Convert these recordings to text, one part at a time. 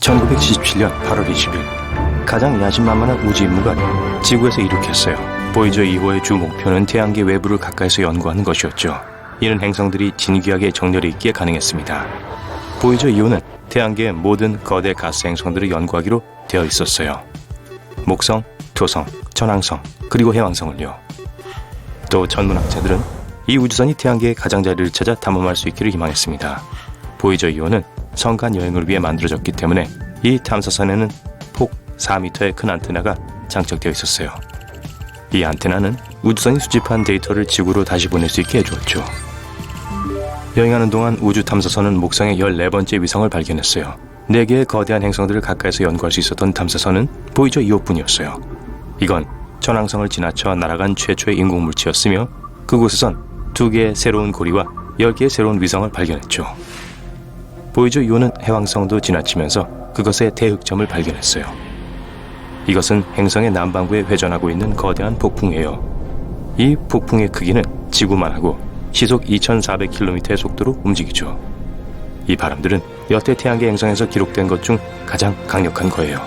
1977년 8월 20일 가장 야심만만한 우주 임무가 지구에서 이룩했어요. 보이저 2호의 주 목표는 태양계 외부를 가까이서 연구하는 것이었죠. 이는 행성들이 진귀하게 정렬이 있기에 가능했습니다. 보이저 2호는 태양계의 모든 거대 가스 행성들을 연구하기로 되어 있었어요. 목성, 토성, 천왕성, 그리고 해왕성을요. 또 천문학자들은 이 우주선이 태양계의 가장자리를 찾아 탐험할 수 있기를 희망했습니다. 보이저 2호는 성간 여행을 위해 만들어졌기 때문에 이 탐사선에는 폭 4m의 큰 안테나가 장착되어 있었어요. 이 안테나는 우주선이 수집한 데이터를 지구로 다시 보낼 수 있게 해주었죠. 여행하는 동안 우주 탐사선은 목성의 14번째 위성을 발견했어요. 4개의 거대한 행성들을 가까이서 연구할 수 있었던 탐사선은 보이저 2호뿐이었어요. 이건 천왕성을 지나쳐 날아간 최초의 인공물체였으며 그곳에선 2개의 새로운 고리와 10개의 새로운 위성을 발견했죠. 보이저 2호는 해왕성도 지나치면서 그것의 대흑점을 발견했어요. 이것은 행성의 남반구에 회전하고 있는 거대한 폭풍이에요. 이 폭풍의 크기는 지구만 하고 시속 2400km의 속도로 움직이죠. 이 바람들은 여태 태양계 행성에서 기록된 것 중 가장 강력한 거예요.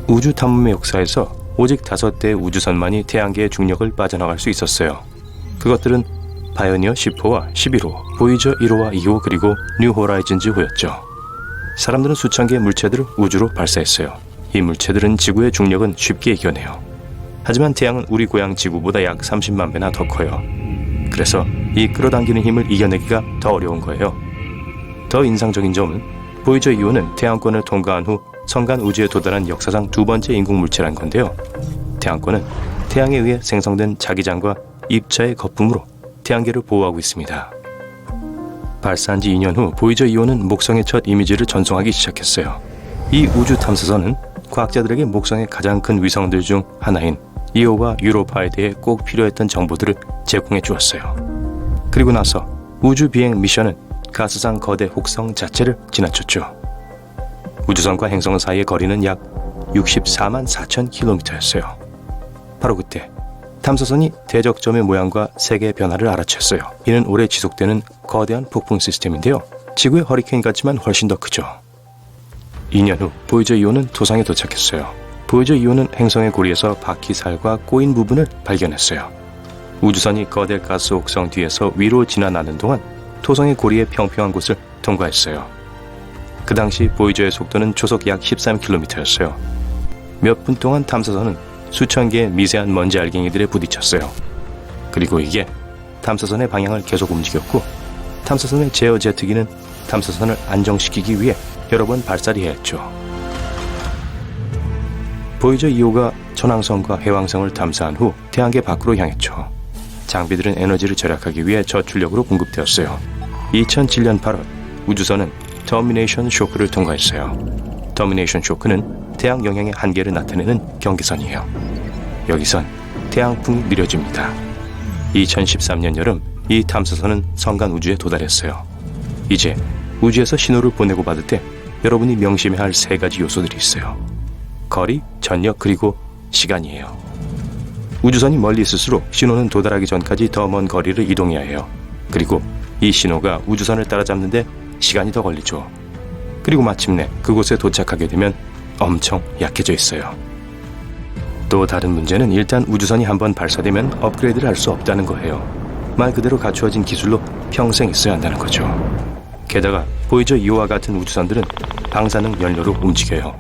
우주 탐험의 역사에서 오직 5대의 우주선만이 태양계의 중력을 빠져나갈 수 있었어요. 그것들은 파이오니어 10호와 11호, 보이저 1호와 2호, 그리고 뉴 호라이즌즈호였죠. 사람들은 수천 개의 물체들을 우주로 발사했어요. 이 물체들은 지구의 중력은 쉽게 이겨내요. 하지만 태양은 우리 고향 지구보다 약 30만 배나 더 커요. 그래서 이 끌어당기는 힘을 이겨내기가 더 어려운 거예요. 더 인상적인 점은 보이저 2호는 태양권을 통과한 후 성간 우주에 도달한 역사상 2번째 인공물체란 건데요. 태양권은 태양에 의해 생성된 자기장과 입자의 거품으로 태양계를 보호하고 있습니다. 발사한 지 2년 후 보이저 2호는 목성의 첫 이미지를 전송하기 시작했어요. 이 우주 탐사선은 과학자들에게 목성의 가장 큰 위성들 중 하나인 이오와 유로파에 대해 꼭 필요했던 정보들을 제공해 주었어요. 그리고 나서 우주 비행 미션은 가스상 거대 혹성 자체를 지나쳤죠. 우주선과 행성 사이의 거리는 약 64만 4천 km였어요. 바로 그때 탐사선이 대적점의 모양과 색의 변화를 알아챘어요. 이는 오래 지속되는 거대한 폭풍 시스템인데요. 지구의 허리케인 같지만 훨씬 더 크죠. 2년 후 보이저 2호는 토성에 도착했어요. 보이저 2호는 행성의 고리에서 바퀴살과 꼬인 부분을 발견했어요. 우주선이 거대 가스 혹성 뒤에서 위로 지나나는 동안 토성의 고리의 평평한 곳을 통과했어요. 그 당시 보이저의 속도는 초속 약 13km였어요. 몇 분 동안 탐사선은 수천 개의 미세한 먼지 알갱이들에 부딪혔어요. 그리고 이게 탐사선의 방향을 계속 움직였고, 탐사선의 제어 제트기는 탐사선을 안정시키기 위해 여러 번 발사를 했죠. 보이저 2호가 천왕성과 해왕성을 탐사한 후 태양계 밖으로 향했죠. 장비들은 에너지를 절약하기 위해 저출력으로 공급되었어요. 2007년 8월 우주선은 터미네이션 쇼크를 통과했어요. 터미네이션 쇼크는 태양 영향의 한계를 나타내는 경계선이에요. 여기선 태양풍이 느려집니다. 2013년 여름 이 탐사선은 성간 우주에 도달했어요. 이제 우주에서 신호를 보내고 받을 때 여러분이 명심해야 할 3가지 요소들이 있어요. 거리, 전력, 그리고 시간이에요. 우주선이 멀리 있을수록 신호는 도달하기 전까지 더 먼 거리를 이동해야 해요. 그리고 이 신호가 우주선을 따라잡는데 시간이 더 걸리죠. 그리고 마침내 그곳에 도착하게 되면 엄청 약해져 있어요. 또 다른 문제는 일단 우주선이 한번 발사되면 업그레이드를 할 수 없다는 거예요. 말 그대로 갖추어진 기술로 평생 있어야 한다는 거죠. 게다가 보이저 2호와 같은 우주선들은 방사능 연료로 움직여요.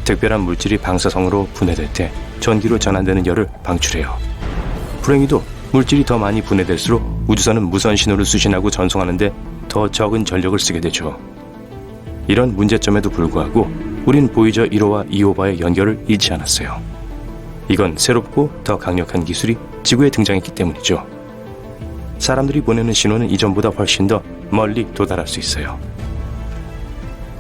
특별한 물질이 방사성으로 분해될 때 전기로 전환되는 열을 방출해요. 불행히도 물질이 더 많이 분해될수록 우주선은 무선 신호를 수신하고 전송하는데 더 적은 전력을 쓰게 되죠. 이런 문제점에도 불구하고 우린 보이저 1호와 2호와의 연결을 잃지 않았어요. 이건 새롭고 더 강력한 기술이 지구에 등장했기 때문이죠. 사람들이 보내는 신호는 이전보다 훨씬 더 멀리 도달할 수 있어요.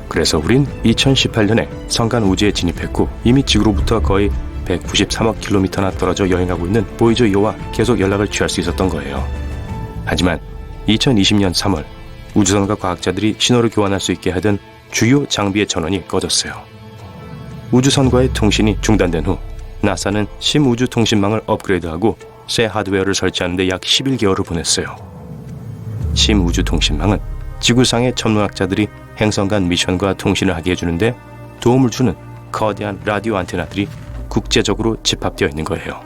그래서 우린 2018년에 성간 우주에 진입했고 이미 지구로부터 거의 193억 킬로미터나 떨어져 여행하고 있는 보이저 2호와 계속 연락을 취할 수 있었던 거예요. 하지만 2020년 3월 우주선과 과학자들이 신호를 교환할 수 있게 하던 주요 장비의 전원이 꺼졌어요. 우주선과의 통신이 중단된 후 나사는 심우주 통신망을 업그레이드하고 새 하드웨어를 설치하는 데 약 11개월을 보냈어요. 심우주 통신망은 지구상의 천문학자들이 행성 간 미션과 통신을 하게 해주는데 도움을 주는 거대한 라디오 안테나들이 국제적으로 집합되어 있는 거예요.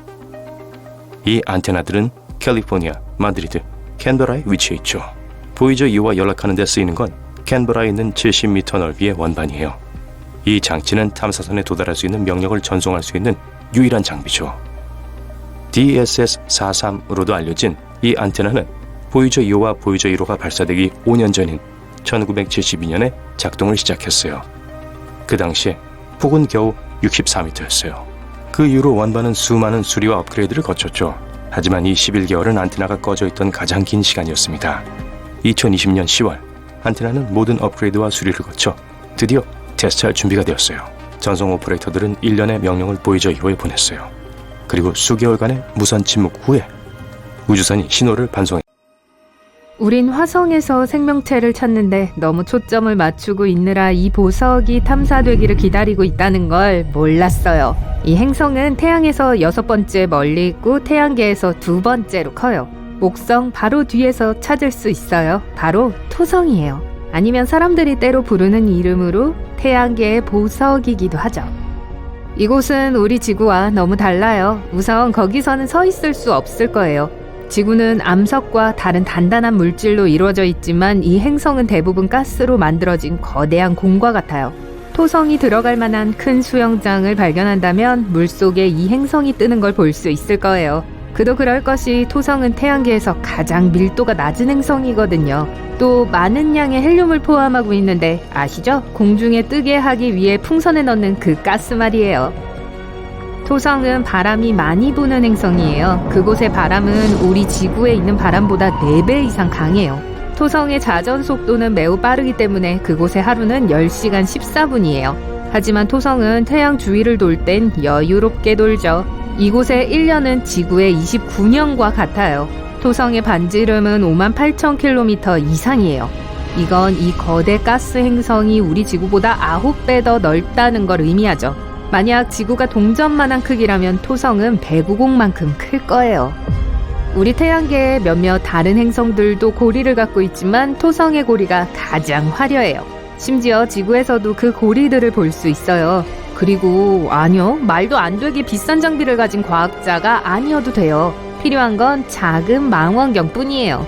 이 안테나들은 캘리포니아, 마드리드, 캔버라에 위치해 있죠. 보이저 2호와 연락하는 데 쓰이는 건 캔버라에 있는 70m 넓이의 원반이에요. 이 장치는 탐사선에 도달할 수 있는 명령을 전송할 수 있는 유일한 장비죠. DSS-43으로도 알려진 이 안테나는 보이저 2호와 보이저 1호가 발사되기 5년 전인 1972년에 작동을 시작했어요. 그 당시에 폭은 겨우 64m였어요. 그 이후로 원반은 수많은 수리와 업그레이드를 거쳤죠. 하지만 이 11개월은 안테나가 꺼져 있던 가장 긴 시간이었습니다. 2020년 10월 안테나는 모든 업그레이드와 수리를 거쳐 드디어 테스트할 준비가 되었어요. 전송 오퍼레이터들은 1년의 명령을 보이저 2호에 보냈어요. 그리고 수개월간의 무선 침묵 후에 우주선이 신호를 반송했습니다. 우린 화성에서 생명체를 찾는데 너무 초점을 맞추고 있느라 이 보석이 탐사되기를 기다리고 있다는 걸 몰랐어요. 이 행성은 태양에서 6번째 멀리 있고 태양계에서 2번째로 커요. 목성 바로 뒤에서 찾을 수 있어요. 바로 토성이에요. 아니면 사람들이 때로 부르는 이름으로 태양계의 보석이기도 하죠. 이곳은 우리 지구와 너무 달라요. 우선 거기서는 서 있을 수 없을 거예요. 지구는 암석과 다른 단단한 물질로 이루어져 있지만 이 행성은 대부분 가스로 만들어진 거대한 공과 같아요. 토성이 들어갈 만한 큰 수영장을 발견한다면 물속에 이 행성이 뜨는 걸 볼 수 있을 거예요. 그도 그럴 것이 토성은 태양계에서 가장 밀도가 낮은 행성이거든요. 또 많은 양의 헬륨을 포함하고 있는데 아시죠? 공중에 뜨게 하기 위해 풍선에 넣는 그 가스 말이에요. 토성은 바람이 많이 부는 행성이에요. 그곳의 바람은 우리 지구에 있는 바람보다 4배 이상 강해요. 토성의 자전 속도는 매우 빠르기 때문에 그곳의 하루는 10시간 14분이에요. 하지만 토성은 태양 주위를 돌 땐 여유롭게 돌죠. 이곳의 1년은 지구의 29년과 같아요. 토성의 반지름은 58,000km 이상이에요. 이건 이 거대 가스 행성이 우리 지구보다 9배 더 넓다는 걸 의미하죠. 만약 지구가 동전만한 크기라면 토성은 배구공만큼 클 거예요. 우리 태양계의 몇몇 다른 행성들도 고리를 갖고 있지만 토성의 고리가 가장 화려해요. 심지어 지구에서도 그 고리들을 볼 수 있어요. 그리고 아니요, 말도 안 되게 비싼 장비를 가진 과학자가 아니어도 돼요. 필요한 건 작은 망원경뿐이에요.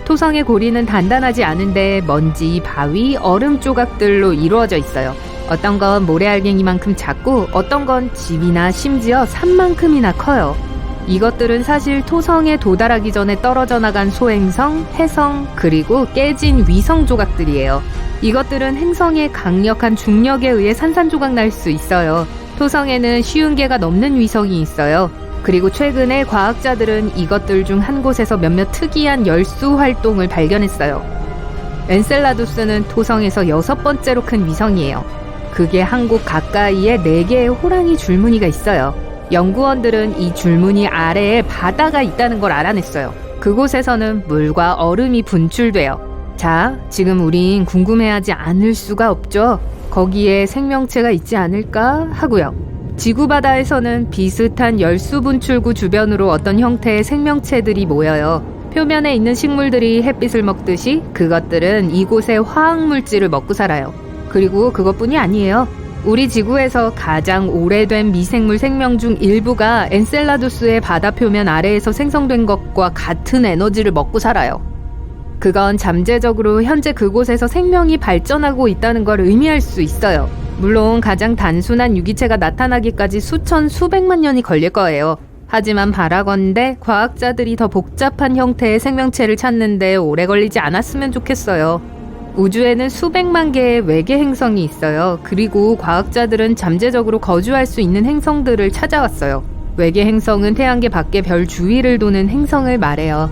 토성의 고리는 단단하지 않은데 먼지, 바위, 얼음 조각들로 이루어져 있어요. 어떤 건 모래알갱이만큼 작고 어떤 건 집이나 심지어 산만큼이나 커요. 이것들은 사실 토성에 도달하기 전에 떨어져 나간 소행성, 해성, 그리고 깨진 위성 조각들이에요. 이것들은 행성의 강력한 중력에 의해 산산조각 날 수 있어요. 토성에는 50개가 넘는 위성이 있어요. 그리고 최근에 과학자들은 이것들 중 한 곳에서 몇몇 특이한 열수 활동을 발견했어요. 엔셀라두스는 토성에서 6번째로 큰 위성이에요. 그게 한 곳 가까이에 4개의 호랑이 줄무늬가 있어요. 연구원들은 이 줄무늬 아래에 바다가 있다는 걸 알아냈어요. 그곳에서는 물과 얼음이 분출돼요. 자, 지금 우린 궁금해하지 않을 수가 없죠. 거기에 생명체가 있지 않을까 하고요. 지구 바다에서는 비슷한 열수 분출구 주변으로 어떤 형태의 생명체들이 모여요. 표면에 있는 식물들이 햇빛을 먹듯이 그것들은 이곳의 화학물질을 먹고 살아요. 그리고 그것뿐이 아니에요. 우리 지구에서 가장 오래된 미생물 생명 중 일부가 엔셀라두스의 바다 표면 아래에서 생성된 것과 같은 에너지를 먹고 살아요. 그건 잠재적으로 현재 그곳에서 생명이 발전하고 있다는 걸 의미할 수 있어요. 물론 가장 단순한 유기체가 나타나기까지 수천, 수백만 년이 걸릴 거예요. 하지만 바라건대 과학자들이 더 복잡한 형태의 생명체를 찾는데 오래 걸리지 않았으면 좋겠어요. 우주에는 수백만 개의 외계 행성이 있어요. 그리고 과학자들은 잠재적으로 거주할 수 있는 행성들을 찾아왔어요. 외계 행성은 태양계 밖의 별 주위를 도는 행성을 말해요.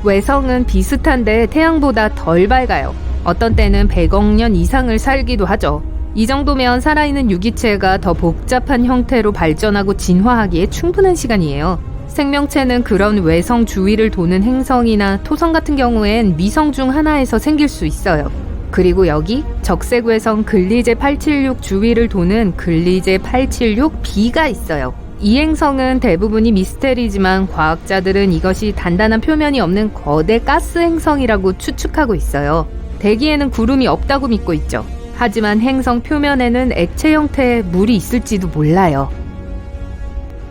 외성은 비슷한데 태양보다 덜 밝아요. 어떤 때는 100억 년 이상을 살기도 하죠. 이 정도면 살아있는 유기체가 더 복잡한 형태로 발전하고 진화하기에 충분한 시간이에요. 생명체는 그런 외성 주위를 도는 행성이나 토성 같은 경우엔 미성 중 하나에서 생길 수 있어요. 그리고 여기 적색외성 글리제 876 주위를 도는 글리제 876b가 있어요. 이 행성은 대부분이 미스테리지만 과학자들은 이것이 단단한 표면이 없는 거대 가스 행성이라고 추측하고 있어요. 대기에는 구름이 없다고 믿고 있죠. 하지만 행성 표면에는 액체 형태의 물이 있을지도 몰라요.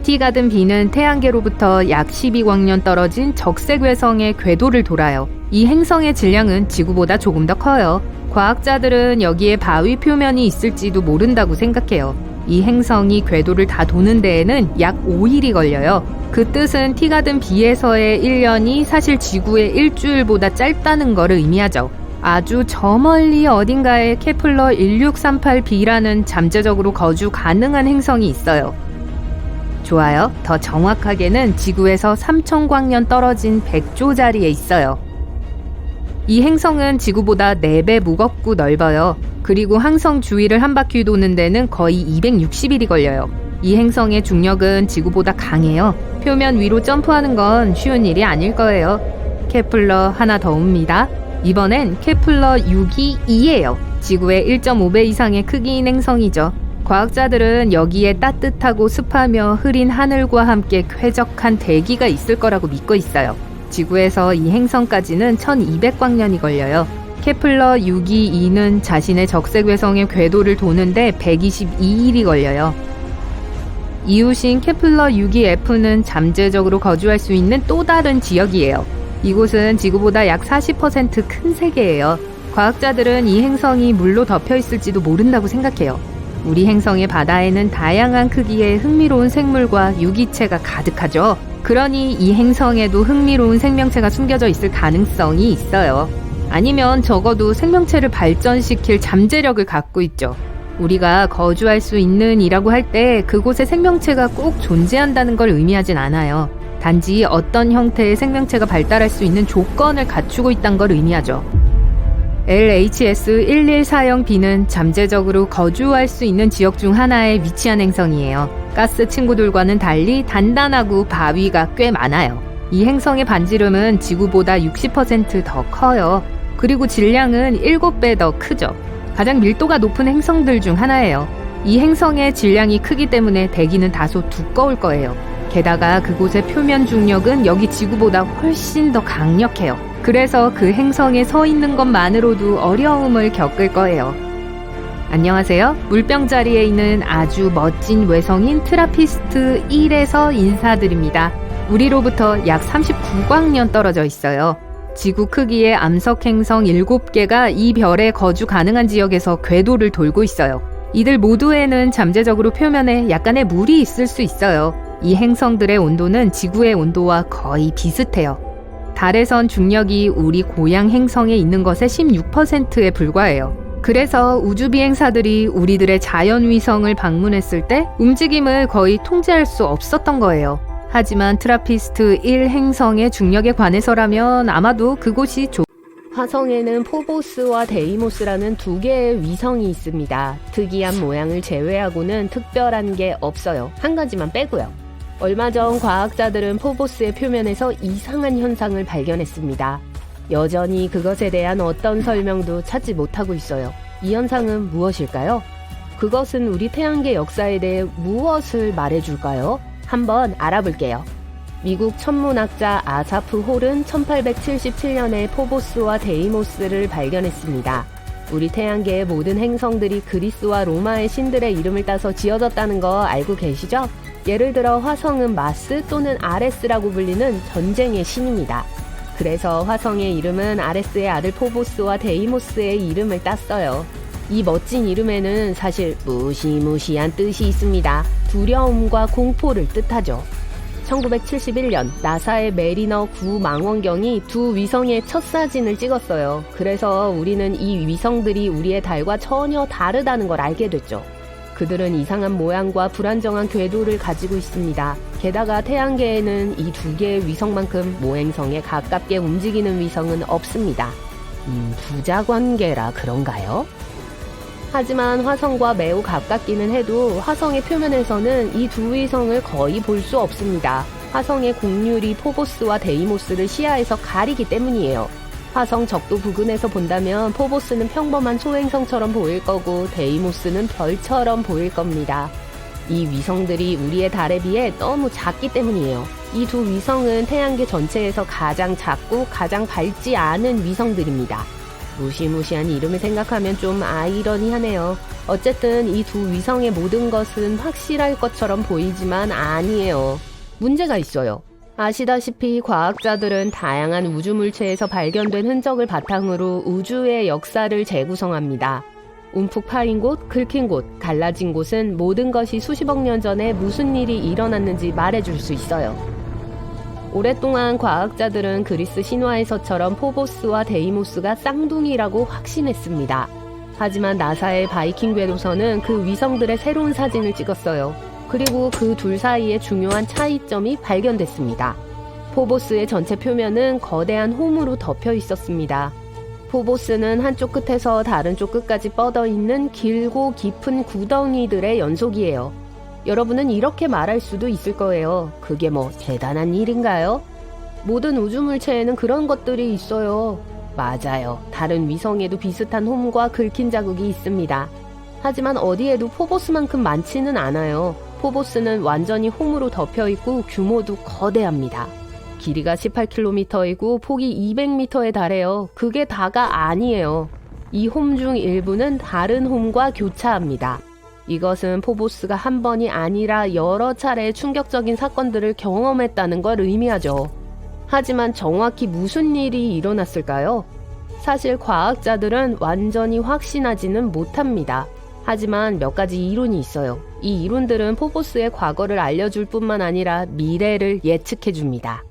T가든 B는 태양계로부터 약 12광년 떨어진 적색 외성의 궤도를 돌아요. 이 행성의 질량은 지구보다 조금 더 커요. 과학자들은 여기에 바위 표면이 있을지도 모른다고 생각해요. 이 행성이 궤도를 다 도는 데에는 약 5일이 걸려요. 그 뜻은 T가든 B에서의 1년이 사실 지구의 일주일보다 짧다는 거를 의미하죠. 아주 저 멀리 어딘가에 케플러 1638b라는 잠재적으로 거주 가능한 행성이 있어요. 좋아요. 더 정확하게는 지구에서 3000광년 떨어진 백조자리에 있어요. 이 행성은 지구보다 4배 무겁고 넓어요. 그리고 항성 주위를 한 바퀴 도는 데는 거의 260일이 걸려요. 이 행성의 중력은 지구보다 강해요. 표면 위로 점프하는 건 쉬운 일이 아닐 거예요. 케플러 하나 더 옵니다. 이번엔 케플러 622예요. 지구의 1.5배 이상의 크기인 행성이죠. 과학자들은 여기에 따뜻하고 습하며 흐린 하늘과 함께 쾌적한 대기가 있을 거라고 믿고 있어요. 지구에서 이 행성까지는 1200광년이 걸려요. 케플러 622는 자신의 적색 외성의 궤도를 도는데 122일이 걸려요. 이웃인 케플러 62f는 잠재적으로 거주할 수 있는 또 다른 지역이에요. 이곳은 지구보다 약 40% 큰 세계예요. 과학자들은 이 행성이 물로 덮여 있을지도 모른다고 생각해요. 우리 행성의 바다에는 다양한 크기의 흥미로운 생물과 유기체가 가득하죠. 그러니 이 행성에도 흥미로운 생명체가 숨겨져 있을 가능성이 있어요. 아니면 적어도 생명체를 발전시킬 잠재력을 갖고 있죠. 우리가 거주할 수 있는 이라고 할 때 그곳에 생명체가 꼭 존재한다는 걸 의미하진 않아요. 단지 어떤 형태의 생명체가 발달할 수 있는 조건을 갖추고 있다는 걸 의미하죠. LHS-1140b는 잠재적으로 거주할 수 있는 지역 중 하나에 위치한 행성이에요. 가스 친구들과는 달리 단단하고 바위가 꽤 많아요. 이 행성의 반지름은 지구보다 60% 더 커요. 그리고 질량은 7배 더 크죠. 가장 밀도가 높은 행성들 중 하나예요. 이 행성의 질량이 크기 때문에 대기는 다소 두꺼울 거예요. 게다가 그곳의 표면 중력은 여기 지구보다 훨씬 더 강력해요. 그래서 그 행성에 서 있는 것만으로도 어려움을 겪을 거예요. 안녕하세요. 물병 자리에 있는 아주 멋진 외성인 트라피스트 1에서 인사드립니다. 우리로부터 약 39광년 떨어져 있어요. 지구 크기의 암석 행성 7개가 이 별에 거주 가능한 지역에서 궤도를 돌고 있어요. 이들 모두에는 잠재적으로 표면에 약간의 물이 있을 수 있어요. 이 행성들의 온도는 지구의 온도와 거의 비슷해요. 달에선 중력이 우리 고향 행성에 있는 것의 16%에 불과해요. 그래서 우주비행사들이 우리들의 자연위성을 방문했을 때 움직임을 거의 통제할 수 없었던 거예요. 하지만 트라피스트 1 행성의 중력에 관해서라면 아마도 그곳이 화성에는 포보스와 데이모스라는 2개의 위성이 있습니다. 특이한 모양을 제외하고는 특별한 게 없어요. 한 가지만 빼고요. 얼마 전 과학자들은 포보스의 표면에서 이상한 현상을 발견했습니다. 여전히 그것에 대한 어떤 설명도 찾지 못하고 있어요. 이 현상은 무엇일까요? 그것은 우리 태양계 역사에 대해 무엇을 말해줄까요? 한번 알아볼게요. 미국 천문학자 아사프 홀은 1877년에 포보스와 데이모스를 발견했습니다. 우리 태양계의 모든 행성들이 그리스와 로마의 신들의 이름을 따서 지어졌다는 거 알고 계시죠? 예를 들어 화성은 마스 또는 아레스라고 불리는 전쟁의 신입니다. 그래서 화성의 이름은 아레스의 아들 포보스와 데이모스의 이름을 땄어요. 이 멋진 이름에는 사실 무시무시한 뜻이 있습니다. 두려움과 공포를 뜻하죠. 1971년 나사의 메리너 9 망원경이 두 위성의 첫 사진을 찍었어요. 그래서 우리는 이 위성들이 우리의 달과 전혀 다르다는 걸 알게 됐죠. 그들은 이상한 모양과 불안정한 궤도를 가지고 있습니다. 게다가 태양계에는 이 2개의 위성만큼 모행성에 가깝게 움직이는 위성은 없습니다. 부자관계라 그런가요? 하지만 화성과 매우 가깝기는 해도 화성의 표면에서는 이 두 위성을 거의 볼 수 없습니다. 화성의 곡률이 포보스와 데이모스를 시야에서 가리기 때문이에요. 화성 적도 부근에서 본다면 포보스는 평범한 소행성처럼 보일 거고 데이모스는 별처럼 보일 겁니다. 이 위성들이 우리의 달에 비해 너무 작기 때문이에요. 이 두 위성은 태양계 전체에서 가장 작고 가장 밝지 않은 위성들입니다. 무시무시한 이름을 생각하면 좀 아이러니하네요. 어쨌든 이 두 위성의 모든 것은 확실할 것처럼 보이지만 아니에요. 문제가 있어요. 아시다시피 과학자들은 다양한 우주물체에서 발견된 흔적을 바탕으로 우주의 역사를 재구성합니다. 움푹 파인 곳, 긁힌 곳, 갈라진 곳은 모든 것이 수십억 년 전에 무슨 일이 일어났는지 말해줄 수 있어요. 오랫동안 과학자들은 그리스 신화에서처럼 포보스와 데이모스가 쌍둥이라고 확신했습니다. 하지만 나사의 바이킹 궤도선은 그 위성들의 새로운 사진을 찍었어요. 그리고 그 둘 사이에 중요한 차이점이 발견됐습니다. 포보스의 전체 표면은 거대한 홈으로 덮여 있었습니다. 포보스는 한쪽 끝에서 다른 쪽 끝까지 뻗어 있는 길고 깊은 구덩이들의 연속이에요. 여러분은 이렇게 말할 수도 있을 거예요. 그게 뭐 대단한 일인가요? 모든 우주물체에는 그런 것들이 있어요. 맞아요. 다른 위성에도 비슷한 홈과 긁힌 자국이 있습니다. 하지만 어디에도 포보스만큼 많지는 않아요. 포보스는 완전히 홈으로 덮여 있고 규모도 거대합니다. 길이가 18km이고 폭이 200m에 달해요. 그게 다가 아니에요. 이 홈 중 일부는 다른 홈과 교차합니다. 이것은 포보스가 한 번이 아니라 여러 차례 충격적인 사건들을 경험했다는 걸 의미하죠. 하지만 정확히 무슨 일이 일어났을까요? 사실 과학자들은 완전히 확신하지는 못합니다. 하지만 몇 가지 이론이 있어요. 이 이론들은 포보스의 과거를 알려줄 뿐만 아니라 미래를 예측해줍니다.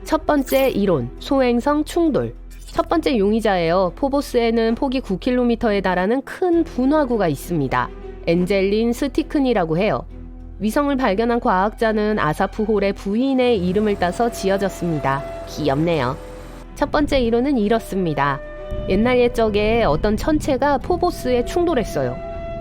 첫 번째 이론, 소행성 충돌. 첫 번째 용의자예요. 포보스에는 폭이 9km에 달하는 큰 분화구가 있습니다. 엔젤린 스티큰이라고 해요. 위성을 발견한 과학자는 아사프홀의 부인의 이름을 따서 지어졌습니다. 귀엽네요. 첫 번째 이론은 이렇습니다. 옛날 옛적에 어떤 천체가 포보스에 충돌했어요.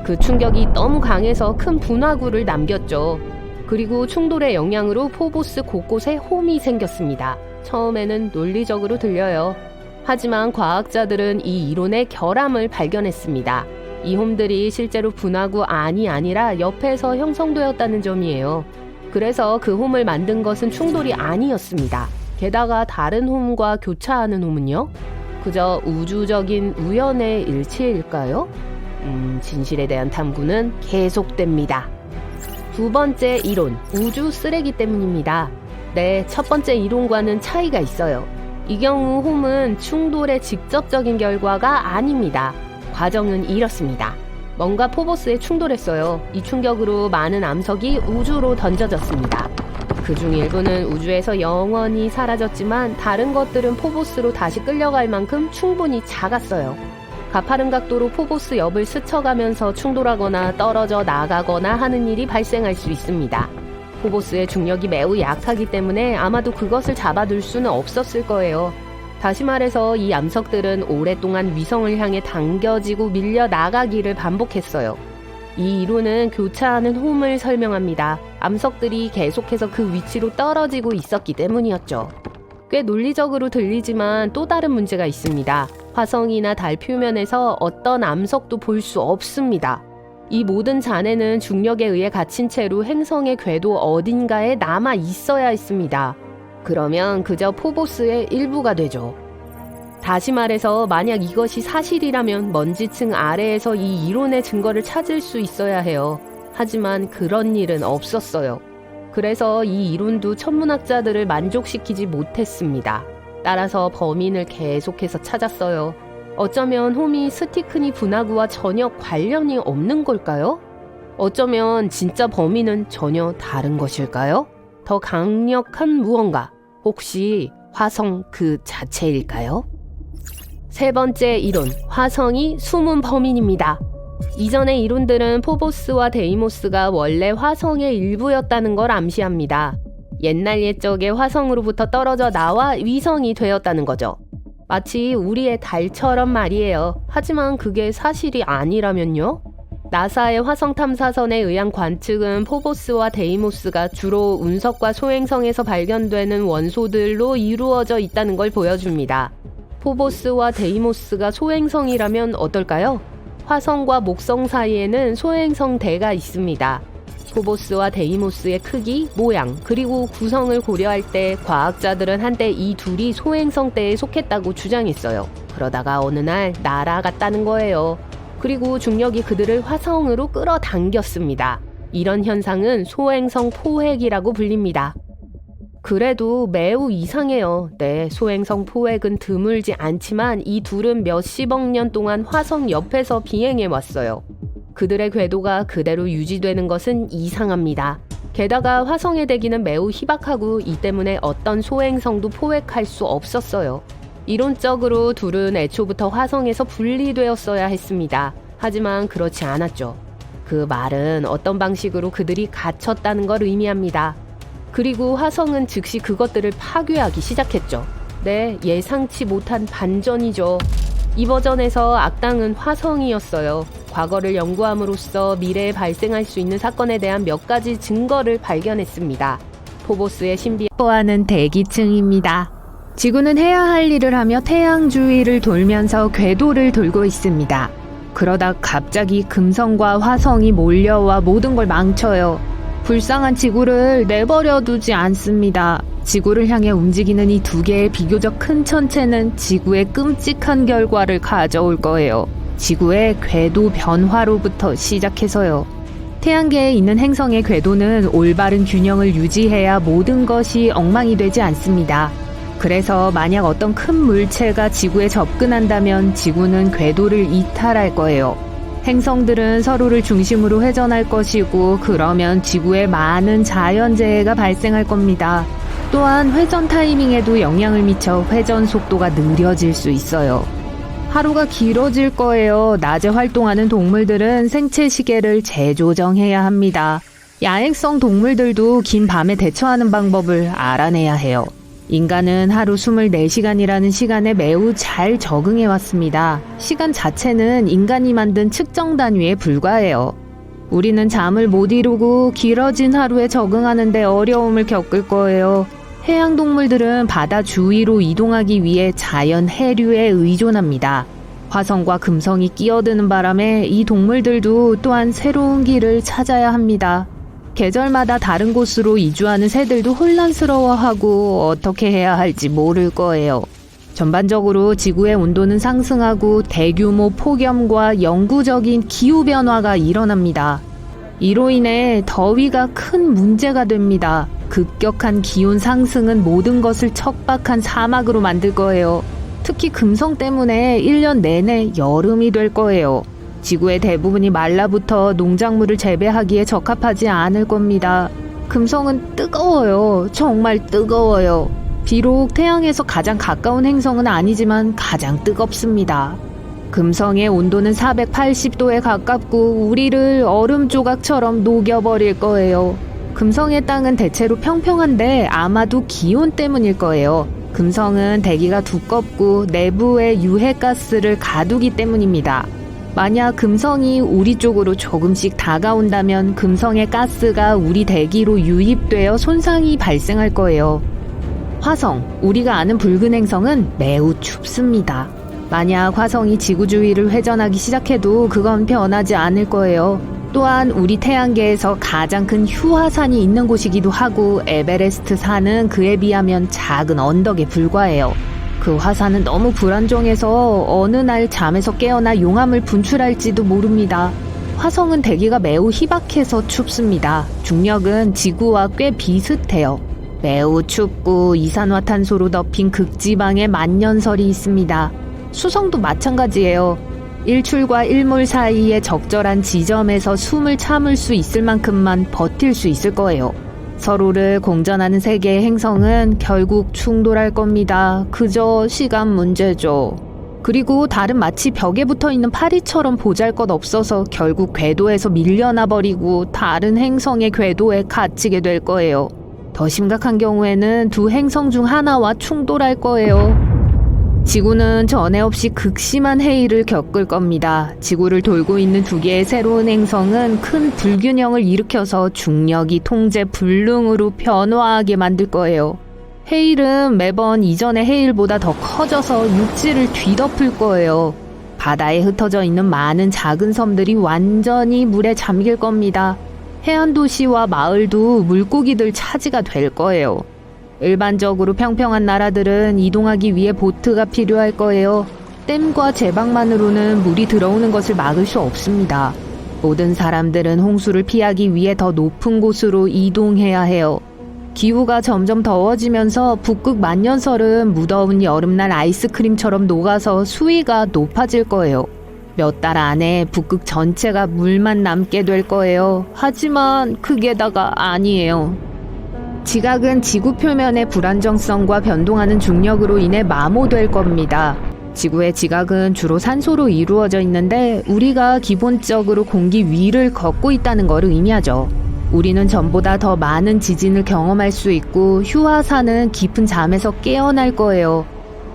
그 충격이 너무 강해서 큰 분화구를 남겼죠. 그리고 충돌의 영향으로 포보스 곳곳에 홈이 생겼습니다. 처음에는 논리적으로 들려요. 하지만 과학자들은 이 이론의 결함을 발견했습니다. 이 홈들이 실제로 분화구 안이 아니라 옆에서 형성되었다는 점이에요. 그래서 그 홈을 만든 것은 충돌이 아니었습니다. 게다가 다른 홈과 교차하는 홈은요? 그저 우주적인 우연의 일치일까요? 진실에 대한 탐구는 계속됩니다. 두 번째 이론, 우주 쓰레기 때문입니다. 네, 첫 번째 이론과는 차이가 있어요. 이 경우 홈은 충돌의 직접적인 결과가 아닙니다. 과정은 이렇습니다. 뭔가 포보스에 충돌했어요. 이 충격으로 많은 암석이 우주로 던져졌습니다. 그중 일부는 우주에서 영원히 사라졌지만 다른 것들은 포보스로 다시 끌려갈 만큼 충분히 작았어요. 가파른 각도로 포보스 옆을 스쳐가면서 충돌하거나 떨어져 나가거나 하는 일이 발생할 수 있습니다. 포보스의 중력이 매우 약하기 때문에 아마도 그것을 잡아둘 수는 없었을 거예요. 다시 말해서 이 암석들은 오랫동안 위성을 향해 당겨지고 밀려 나가기를 반복했어요. 이 이론은 교차하는 홈을 설명합니다. 암석들이 계속해서 그 위치로 떨어지고 있었기 때문이었죠. 꽤 논리적으로 들리지만 또 다른 문제가 있습니다. 화성이나 달 표면에서 어떤 암석도 볼 수 없습니다. 이 모든 잔해는 중력에 의해 갇힌 채로 행성의 궤도 어딘가에 남아 있어야 했습니다. 그러면 그저 포보스의 일부가 되죠. 다시 말해서 만약 이것이 사실이라면 먼지층 아래에서 이 이론의 증거를 찾을 수 있어야 해요. 하지만 그런 일은 없었어요. 그래서 이 이론도 천문학자들을 만족시키지 못했습니다. 따라서 범인을 계속해서 찾았어요. 어쩌면 홈이 스티크니 분화구와 전혀 관련이 없는 걸까요? 어쩌면 진짜 범인은 전혀 다른 것일까요? 더 강력한 무언가, 혹시 화성 그 자체일까요? 세 번째 이론, 화성이 숨은 범인입니다. 이전의 이론들은 포보스와 데이모스가 원래 화성의 일부였다는 걸 암시합니다. 옛날 옛적에 화성으로부터 떨어져 나와 위성이 되었다는 거죠. 마치 우리의 달처럼 말이에요. 하지만 그게 사실이 아니라면요? 나사의 화성 탐사선에 의한 관측은 포보스와 데이모스가 주로 운석과 소행성에서 발견되는 원소들로 이루어져 있다는 걸 보여줍니다. 포보스와 데이모스가 소행성이라면 어떨까요? 화성과 목성 사이에는 소행성 대가 있습니다. 포보스와 데이모스의 크기, 모양, 그리고 구성을 고려할 때 과학자들은 한때 이 둘이 소행성대에 속했다고 주장했어요. 그러다가 어느 날 날아갔다는 거예요. 그리고 중력이 그들을 화성으로 끌어당겼습니다. 이런 현상은 소행성 포획이라고 불립니다. 그래도 매우 이상해요. 네, 소행성 포획은 드물지 않지만 이 둘은 몇십억 년 동안 화성 옆에서 비행해 왔어요. 그들의 궤도가 그대로 유지되는 것은 이상합니다. 게다가 화성의 대기는 매우 희박하고 이 때문에 어떤 소행성도 포획할 수 없었어요. 이론적으로 둘은 애초부터 화성에서 분리되었어야 했습니다. 하지만 그렇지 않았죠. 그 말은 어떤 방식으로 그들이 갇혔다는 걸 의미합니다. 그리고 화성은 즉시 그것들을 파괴하기 시작했죠. 네, 예상치 못한 반전이죠. 이 버전에서 악당은 화성이었어요. 과거를 연구함으로써 미래에 발생할 수 있는 사건에 대한 몇 가지 증거를 발견했습니다. 포보스의 신비화하는 대기층입니다. 지구는 해야 할 일을 하며 태양 주위를 돌면서 궤도를 돌고 있습니다. 그러다 갑자기 금성과 화성이 몰려와 모든 걸 망쳐요. 불쌍한 지구를 내버려 두지 않습니다. 지구를 향해 움직이는 이 두 개의 비교적 큰 천체는 지구의 끔찍한 결과를 가져올 거예요. 지구의 궤도 변화로부터 시작해서요. 태양계에 있는 행성의 궤도는 올바른 균형을 유지해야 모든 것이 엉망이 되지 않습니다. 그래서 만약 어떤 큰 물체가 지구에 접근한다면 지구는 궤도를 이탈할 거예요. 행성들은 서로를 중심으로 회전할 것이고 그러면 지구에 많은 자연재해가 발생할 겁니다. 또한 회전 타이밍에도 영향을 미쳐 회전 속도가 느려질 수 있어요. 하루가 길어질 거예요. 낮에 활동하는 동물들은 생체 시계를 재조정해야 합니다. 야행성 동물들도 긴 밤에 대처하는 방법을 알아내야 해요. 인간은 하루 24시간이라는 시간에 매우 잘 적응해 왔습니다. 시간 자체는 인간이 만든 측정 단위에 불과해요. 우리는 잠을 못 이루고 길어진 하루에 적응하는데 어려움을 겪을 거예요. 해양 동물들은 바다 주위로 이동하기 위해 자연 해류에 의존합니다. 화성과 금성이 끼어드는 바람에 이 동물들도 또한 새로운 길을 찾아야 합니다. 계절마다 다른 곳으로 이주하는 새들도 혼란스러워하고 어떻게 해야 할지 모를 거예요. 전반적으로 지구의 온도는 상승하고 대규모 폭염과 영구적인 기후변화가 일어납니다. 이로 인해 더위가 큰 문제가 됩니다. 급격한 기온 상승은 모든 것을 척박한 사막으로 만들 거예요. 특히 금성 때문에 1년 내내 여름이 될 거예요. 지구의 대부분이 말라붙어 농작물을 재배하기에 적합하지 않을 겁니다. 금성은 뜨거워요. 정말 뜨거워요. 비록 태양에서 가장 가까운 행성은 아니지만 가장 뜨겁습니다. 금성의 온도는 480도에 가깝고 우리를 얼음 조각처럼 녹여버릴 거예요. 금성의 땅은 대체로 평평한데 아마도 기온 때문일 거예요. 금성은 대기가 두껍고 내부에 유해가스를 가두기 때문입니다. 만약 금성이 우리 쪽으로 조금씩 다가온다면 금성의 가스가 우리 대기로 유입되어 손상이 발생할 거예요. 화성, 우리가 아는 붉은 행성은 매우 춥습니다. 만약 화성이 지구 주위를 회전하기 시작해도 그건 변하지 않을 거예요. 또한 우리 태양계에서 가장 큰 휴화산이 있는 곳이기도 하고 에베레스트 산은 그에 비하면 작은 언덕에 불과해요. 그 화산은 너무 불안정해서 어느 날 잠에서 깨어나 용암을 분출할지도 모릅니다. 화성은 대기가 매우 희박해서 춥습니다. 중력은 지구와 꽤 비슷해요. 매우 춥고 이산화탄소로 덮인 극지방에 만년설이 있습니다. 수성도 마찬가지예요. 일출과 일몰 사이에 적절한 지점에서 숨을 참을 수 있을 만큼만 버틸 수 있을 거예요. 서로를 공전하는 세 개의 행성은 결국 충돌할 겁니다. 그저 시간 문제죠. 그리고 달은 마치 벽에 붙어있는 파리처럼 보잘것없어서 결국 궤도에서 밀려나 버리고 다른 행성의 궤도에 갇히게 될 거예요. 더 심각한 경우에는 두 행성 중 하나와 충돌할 거예요. 지구는 전에 없이 극심한 해일을 겪을 겁니다. 지구를 돌고 있는 두 개의 새로운 행성은 큰 불균형을 일으켜서 중력이 통제 불능으로 변화하게 만들 거예요. 해일은 매번 이전의 해일보다 더 커져서 육지를 뒤덮을 거예요. 바다에 흩어져 있는 많은 작은 섬들이 완전히 물에 잠길 겁니다. 해안 도시와 마을도 물고기들 차지가 될 거예요. 일반적으로 평평한 나라들은 이동하기 위해 보트가 필요할 거예요. 댐과 제방만으로는 물이 들어오는 것을 막을 수 없습니다. 모든 사람들은 홍수를 피하기 위해 더 높은 곳으로 이동해야 해요. 기후가 점점 더워지면서 북극 만년설은 무더운 여름날 아이스크림처럼 녹아서 수위가 높아질 거예요. 몇 달 안에 북극 전체가 물만 남게 될 거예요. 하지만 그게 다가 아니에요. 지각은 지구 표면의 불안정성과 변동하는 중력으로 인해 마모될 겁니다. 지구의 지각은 주로 산소로 이루어져 있는데 우리가 기본적으로 공기 위를 걷고 있다는 걸 의미하죠. 우리는 전보다 더 많은 지진을 경험할 수 있고 휴화산은 깊은 잠에서 깨어날 거예요.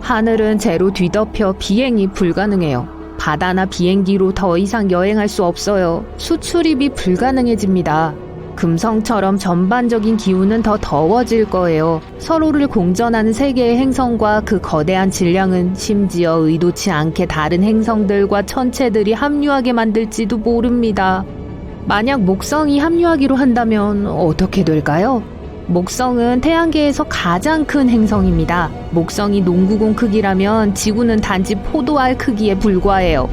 하늘은 재로 뒤덮여 비행이 불가능해요. 바다나 비행기로 더 이상 여행할 수 없어요. 수출입이 불가능해집니다. 금성처럼 전반적인 기후는 더 더워질 거예요. 서로를 공전하는 세 개의 행성과 그 거대한 질량은 심지어 의도치 않게 다른 행성들과 천체들이 합류하게 만들지도 모릅니다. 만약 목성이 합류하기로 한다면 어떻게 될까요? 목성은 태양계에서 가장 큰 행성입니다. 목성이 농구공 크기라면 지구는 단지 포도알 크기에 불과해요.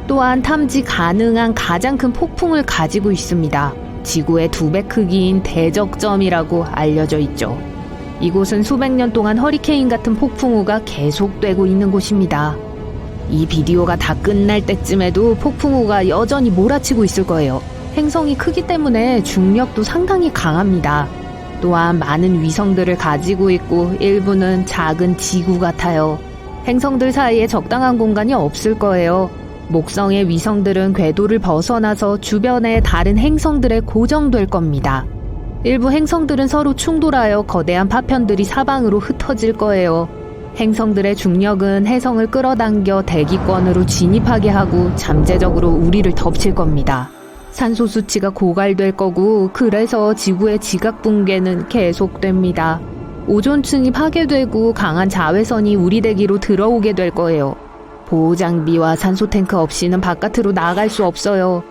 또한 탐지 가능한 가장 큰 폭풍을 가지고 있습니다. 지구의 2배 크기인 대적점이라고 알려져 있죠. 이곳은 수백 년 동안 허리케인 같은 폭풍우가 계속되고 있는 곳입니다. 이 비디오가 다 끝날 때쯤에도 폭풍우가 여전히 몰아치고 있을 거예요. 행성이 크기 때문에 중력도 상당히 강합니다. 또한 많은 위성들을 가지고 있고 일부는 작은 지구 같아요. 행성들 사이에 적당한 공간이 없을 거예요. 목성의 위성들은 궤도를 벗어나서 주변의 다른 행성들에 고정될 겁니다. 일부 행성들은 서로 충돌하여 거대한 파편들이 사방으로 흩어질 거예요. 행성들의 중력은 해성을 끌어당겨 대기권으로 진입하게 하고 잠재적으로 우리를 덮칠 겁니다. 산소 수치가 고갈될 거고 그래서 지구의 지각 붕괴는 계속됩니다. 오존층이 파괴되고 강한 자외선이 우리 대기로 들어오게 될 거예요. 보호장비와 산소탱크 없이는 바깥으로 나갈 수 없어요.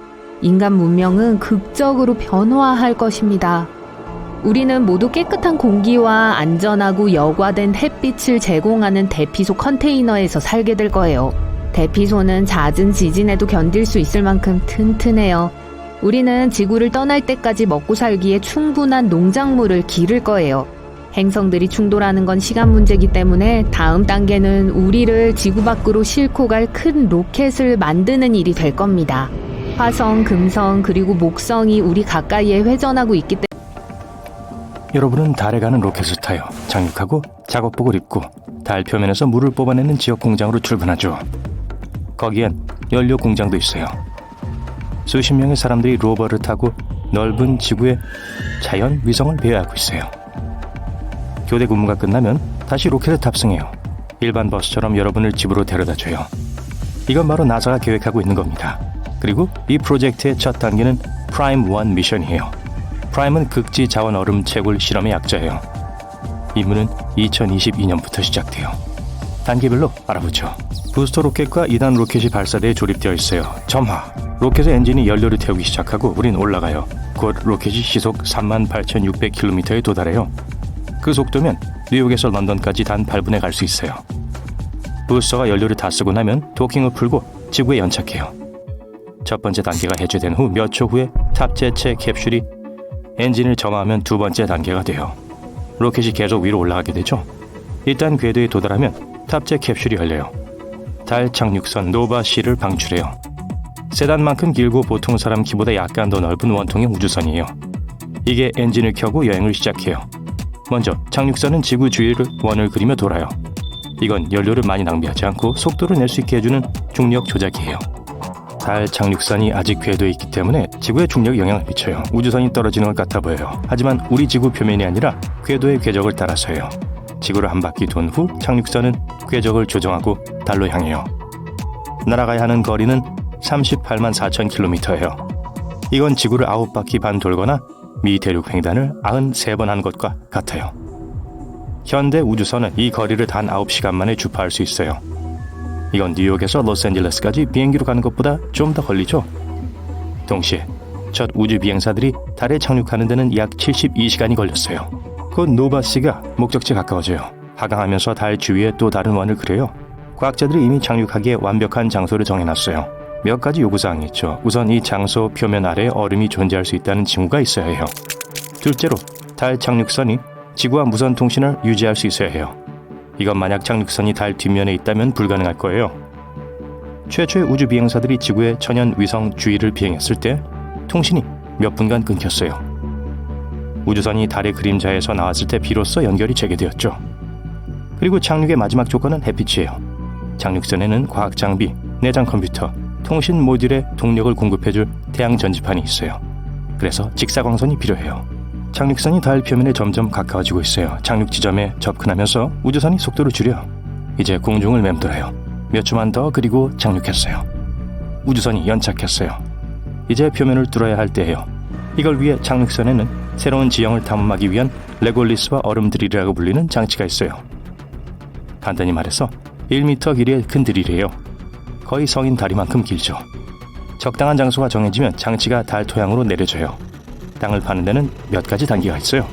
인간 문명은 극적으로 변화할 것입니다. 우리는 모두 깨끗한 공기와 안전하고 여과된 햇빛을 제공하는 대피소 컨테이너에서 살게 될 거예요. 대피소는 잦은 지진에도 견딜 수 있을 만큼 튼튼해요. 우리는 지구를 떠날 때까지 먹고 살기에 충분한 농작물을 기를 거예요. 행성들이 충돌하는 건 시간 문제이기 때문에 다음 단계는 우리를 지구 밖으로 싣고 갈 큰 로켓을 만드는 일이 될 겁니다. 화성, 금성, 그리고 목성이 우리 가까이에 회전하고 있기 때문에 여러분은 달에 가는 로켓을 타요. 착륙하고 작업복을 입고 달 표면에서 물을 뽑아내는 지역 공장으로 출근하죠. 거기엔 연료 공장도 있어요. 수십 명의 사람들이 로버를 타고 넓은 지구에 자연 위성을 배회하고 있어요. 교대 근무가 끝나면 다시 로켓에 탑승해요. 일반 버스처럼 여러분을 집으로 데려다줘요. 이건 바로 나사가 계획하고 있는 겁니다. 그리고 이 프로젝트의 첫 단계는 프라임 1 미션이에요. 프라임은 극지 자원 얼음 채굴 실험의 약자예요. 임무는 2022년부터 시작돼요. 단계별로 알아보죠. 부스터 로켓과 2단 로켓이 발사대에 조립되어 있어요. 점화. 로켓의 엔진이 연료를 태우기 시작하고 우린 올라가요. 곧 로켓이 시속 38,600km에 도달해요. 그 속도면 뉴욕에서 런던까지 단 8분에 갈 수 있어요. 부스터가 연료를 다 쓰고 나면 도킹을 풀고 지구에 연착해요. 첫 번째 단계가 해제된 후 몇 초 후에 탑재체 캡슐이 엔진을 점화하면 두 번째 단계가 돼요. 로켓이 계속 위로 올라가게 되죠. 일단 궤도에 도달하면 탑재 캡슐이 열려요. 달 착륙선 노바-C를 방출해요. 세단만큼 길고 보통 사람 키보다 약간 더 넓은 원통의 우주선이에요. 이게 엔진을 켜고 여행을 시작해요. 먼저 착륙선은 지구 주위를 원을 그리며 돌아요. 이건 연료를 많이 낭비하지 않고 속도를 낼 수 있게 해주는 중력 조작이에요. 달 착륙선이 아직 궤도에 있기 때문에 지구의 중력에 영향을 미쳐요. 우주선이 떨어지는 것 같아 보여요. 하지만 우리 지구 표면이 아니라 궤도의 궤적을 따라서요. 지구를 한 바퀴 돈 후 착륙선은 궤적을 조정하고 달로 향해요. 날아가야 하는 거리는 38만 4천 킬로미터예요. 이건 지구를 9바퀴 반 돌거나 미 대륙 횡단을 93번 한 것과 같아요. 현대 우주선은 이 거리를 단 9시간 만에 주파할 수 있어요. 이건 뉴욕에서 로스앤젤레스까지 비행기로 가는 것보다 좀 더 걸리죠. 동시에 첫 우주 비행사들이 달에 착륙하는 데는 약 72시간이 걸렸어요. 곧 노바씨가 목적지에 가까워져요. 하강하면서 달 주위에 또 다른 원을 그려요. 과학자들이 이미 착륙하기에 완벽한 장소를 정해놨어요. 몇 가지 요구사항이 있죠. 우선 이 장소 표면 아래에 얼음이 존재할 수 있다는 징후가 있어야 해요. 둘째로 달 착륙선이 지구와 무선 통신을 유지할 수 있어야 해요. 이건 만약 착륙선이 달 뒷면에 있다면 불가능할 거예요. 최초의 우주 비행사들이 지구의 천연 위성 주위를 비행했을 때 통신이 몇 분간 끊겼어요. 우주선이 달의 그림자에서 나왔을 때 비로소 연결이 재개되었죠. 그리고 착륙의 마지막 조건은 햇빛이에요. 착륙선에는 과학 장비, 내장 컴퓨터, 통신 모듈에 동력을 공급해줄 태양 전지판이 있어요. 그래서 직사광선이 필요해요. 착륙선이 달 표면에 점점 가까워지고 있어요. 착륙 지점에 접근하면서 우주선이 속도를 줄여 이제 공중을 맴돌아요. 몇 초만 더 그리고 착륙했어요. 우주선이 연착했어요. 이제 표면을 뚫어야 할 때예요. 이걸 위해 착륙선에는 새로운 지형을 탐험하기 위한 레골리스와 얼음 드릴이라고 불리는 장치가 있어요. 간단히 말해서 1m 길이의 큰 드릴이에요. 거의 성인 다리만큼 길죠. 적당한 장소가 정해지면 장치가 달 토양으로 내려져요. 땅을 파는 데는 몇 가지 단계가 있어요.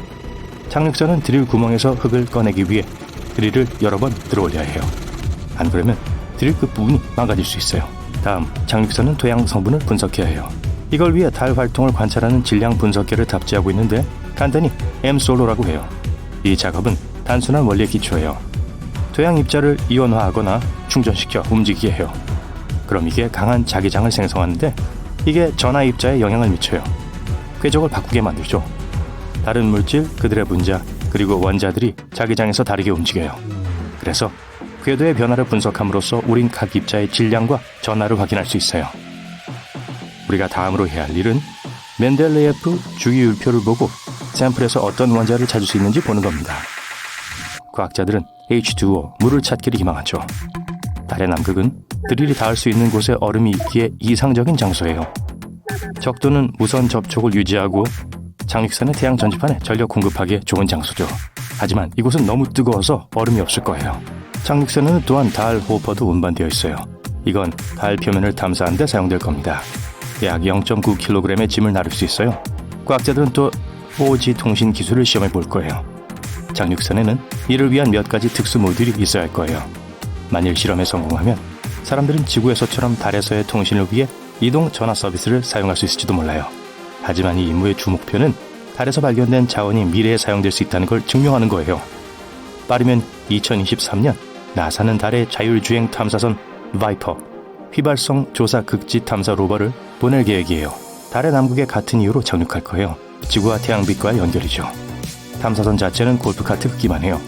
착륙선은 드릴 구멍에서 흙을 꺼내기 위해 드릴을 여러 번 들어올려야 해요. 안 그러면 드릴 끝부분이 망가질 수 있어요. 다음, 착륙선은 토양 성분을 분석해야 해요. 이걸 위해 달 활동을 관찰하는 질량 분석기를 탑재하고 있는데 간단히 엠솔로라고 해요. 이 작업은 단순한 원리에 기초해요. 토양 입자를 이온화하거나 충전시켜 움직이게 해요. 그럼 이게 강한 자기장을 생성하는데 이게 전하 입자에 영향을 미쳐요. 궤적을 바꾸게 만들죠. 다른 물질, 그들의 분자, 그리고 원자들이 자기장에서 다르게 움직여요. 그래서 궤도의 변화를 분석함으로써 우린 각 입자의 질량과 전하를 확인할 수 있어요. 우리가 다음으로 해야 할 일은 멘델레예프 주기율표를 보고 샘플에서 어떤 원자를 찾을 수 있는지 보는 겁니다. 과학자들은 H2O, 물을 찾기를 희망하죠. 달의 남극은 드릴이 닿을 수 있는 곳에 얼음이 있기에 이상적인 장소예요. 적도는 무선 접촉을 유지하고 착륙선의 태양 전지판에 전력 공급하기에 좋은 장소죠. 하지만 이곳은 너무 뜨거워서 얼음이 없을 거예요. 착륙선에는 또한 달 호퍼도 운반되어 있어요. 이건 달 표면을 탐사하는 데 사용될 겁니다. 약 0.9kg의 짐을 나를 수 있어요. 과학자들은 또 5G 통신 기술을 시험해 볼 거예요. 착륙선에는 이를 위한 몇 가지 특수 모듈이 있어야 할 거예요. 만일 실험에 성공하면 사람들은 지구에서처럼 달에서의 통신을 위해 이동 전화 서비스를 사용할 수 있을지도 몰라요. 하지만 이 임무의 주 목표는 달에서 발견된 자원이 미래에 사용될 수 있다는 걸 증명하는 거예요. 빠르면 2023년 나사는 달의 자율주행 탐사선 바이퍼, 휘발성 조사 극지 탐사 로버를 보낼 계획이에요. 달의 남극에 같은 이유로 착륙할 거예요. 지구와 태양빛과 연결이죠. 탐사선 자체는 골프카트 크기만 해요.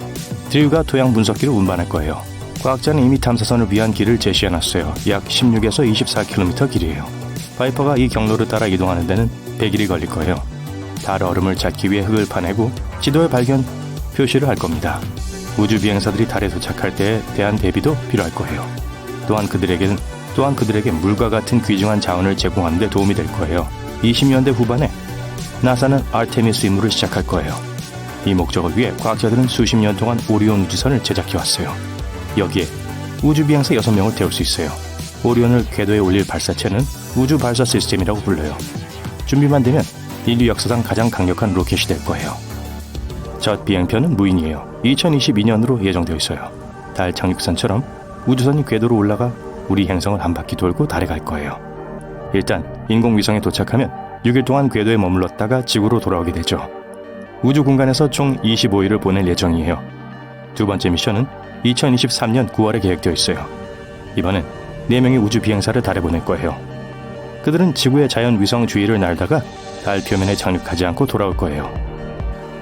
드릴과 토양 분석기를 운반할 거예요. 과학자는 이미 탐사선을 위한 길을 제시해놨어요. 약 16에서 24km 길이에요. 바이퍼가 이 경로를 따라 이동하는 데는 100일이 걸릴 거예요. 달 얼음을 찾기 위해 흙을 파내고 지도에 발견 표시를 할 겁니다. 우주 비행사들이 달에 도착할 때에 대한 대비도 필요할 거예요. 또한 그들에게 물과 같은 귀중한 자원을 제공하는 데 도움이 될 거예요. 20년대 후반에 나사는 아르테미스 임무를 시작할 거예요. 이 목적을 위해 과학자들은 수십 년 동안 오리온 우주선을 제작해왔어요. 여기에 우주 비행사 6명을 태울 수 있어요. 오리온을 궤도에 올릴 발사체는 우주 발사 시스템이라고 불러요. 준비만 되면 인류 역사상 가장 강력한 로켓이 될 거예요. 첫 비행편은 무인이에요. 2022년으로 예정되어 있어요. 달 착륙선처럼 우주선이 궤도로 올라가 우리 행성을 한 바퀴 돌고 달에 갈 거예요. 일단 인공위성에 도착하면 6일 동안 궤도에 머물렀다가 지구로 돌아오게 되죠. 우주 공간에서 총 25일을 보낼 예정이에요. 두 번째 미션은 2023년 9월에 계획되어 있어요. 이번엔 4명의 우주 비행사를 달에 보낼 거예요. 그들은 지구의 자연 위성 주위를 날다가 달 표면에 착륙하지 않고 돌아올 거예요.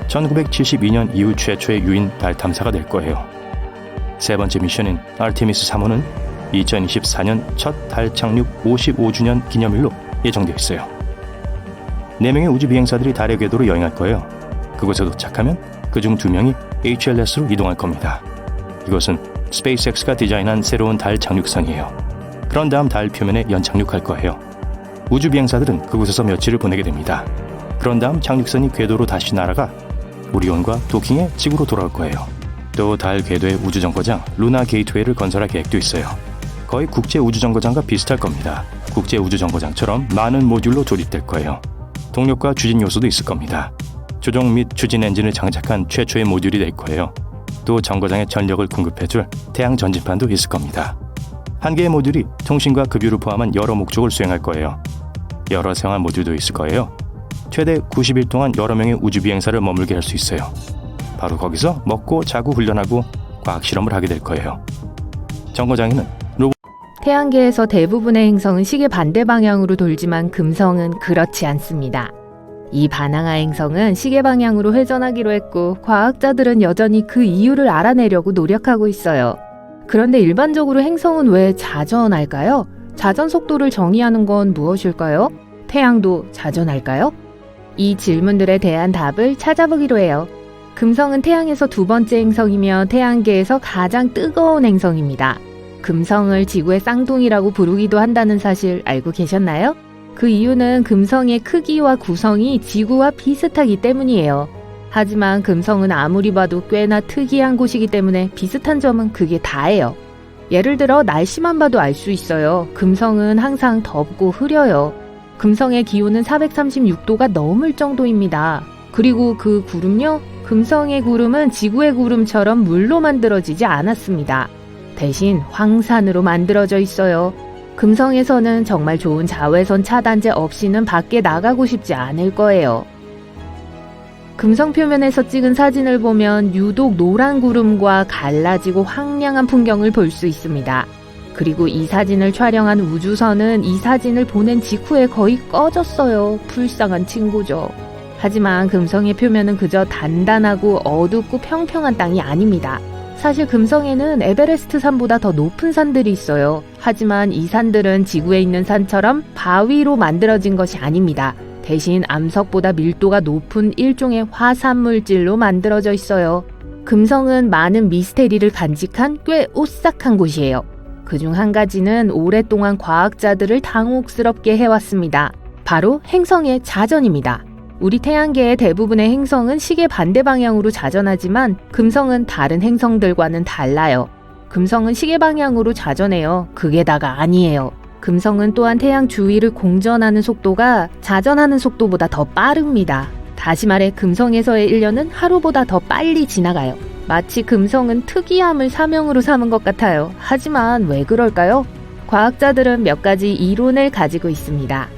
1972년 이후 최초의 유인 달 탐사가 될 거예요. 세 번째 미션인 아르테미스 3호는 2024년 첫 달 착륙 55주년 기념일로 예정되어 있어요. 4명의 우주 비행사들이 달의 궤도로 여행할 거예요. 그곳에 도착하면 그중 2명이 HLS로 이동할 겁니다. 이것은 스페이스X가 디자인한 새로운 달 착륙선이에요. 그런 다음 달 표면에 연착륙할 거예요. 우주 비행사들은 그곳에서 며칠을 보내게 됩니다. 그런 다음 착륙선이 궤도로 다시 날아가 오리온과 도킹해 지구로 돌아올 거예요. 또 달 궤도의 우주정거장 루나 게이트웨이를 건설할 계획도 있어요. 거의 국제 우주정거장과 비슷할 겁니다. 국제 우주정거장처럼 많은 모듈로 조립될 거예요. 동력과 추진 요소도 있을 겁니다. 조종 및 추진 엔진을 장착한 최초의 모듈이 될 거예요. 또 정거장에 전력을 공급해줄 태양 전진판도 있을 겁니다. 한 개의 모듈이 통신과 급유를 포함한 여러 목적을 수행할 거예요. 여러 생활 모듈도 있을 거예요. 최대 90일 동안 여러 명의 우주 비행사를 머물게 할 수 있어요. 바로 거기서 먹고 자고 훈련하고 과학 실험을 하게 될 거예요. 정거장에는 태양계에서 대부분의 행성은 시계 반대 방향으로 돌지만 금성은 그렇지 않습니다. 이 바나나 행성은 시계 방향으로 회전하기로 했고 과학자들은 여전히 그 이유를 알아내려고 노력하고 있어요. 그런데 일반적으로 행성은 왜 자전할까요? 자전 속도를 정의하는 건 무엇일까요? 태양도 자전할까요? 이 질문들에 대한 답을 찾아보기로 해요. 금성은 태양에서 두 번째 행성이며 태양계에서 가장 뜨거운 행성입니다. 금성을 지구의 쌍둥이라고 부르기도 한다는 사실 알고 계셨나요? 그 이유는 금성의 크기와 구성이 지구와 비슷하기 때문이에요. 하지만 금성은 아무리 봐도 꽤나 특이한 곳이기 때문에 비슷한 점은 그게 다예요. 예를 들어 날씨만 봐도 알 수 있어요. 금성은 항상 덥고 흐려요. 금성의 기온은 436도가 넘을 정도입니다. 그리고 그 구름요? 금성의 구름은 지구의 구름처럼 물로 만들어지지 않았습니다. 대신 황산으로 만들어져 있어요. 금성에서는 정말 좋은 자외선 차단제 없이는 밖에 나가고 싶지 않을 거예요. 금성 표면에서 찍은 사진을 보면 유독 노란 구름과 갈라지고 황량한 풍경을 볼 수 있습니다. 그리고 이 사진을 촬영한 우주선은 이 사진을 보낸 직후에 거의 꺼졌어요. 불쌍한 친구죠. 하지만 금성의 표면은 그저 단단하고 어둡고 평평한 땅이 아닙니다. 사실 금성에는 에베레스트 산보다 더 높은 산들이 있어요. 하지만 이 산들은 지구에 있는 산처럼 바위로 만들어진 것이 아닙니다. 대신 암석보다 밀도가 높은 일종의 화산물질로 만들어져 있어요. 금성은 많은 미스테리를 간직한 꽤 오싹한 곳이에요. 그중 한 가지는 오랫동안 과학자들을 당혹스럽게 해왔습니다. 바로 행성의 자전입니다. 우리 태양계의 대부분의 행성은 시계 반대 방향으로 자전하지만 금성은 다른 행성들과는 달라요. 금성은 시계 방향으로 자전해요. 그게 다가 아니에요. 금성은 또한 태양 주위를 공전하는 속도가 자전하는 속도보다 더 빠릅니다. 다시 말해 금성에서의 1년은 하루보다 더 빨리 지나가요. 마치 금성은 특이함을 사명으로 삼은 것 같아요. 하지만 왜 그럴까요? 과학자들은 몇 가지 이론을 가지고 있습니다.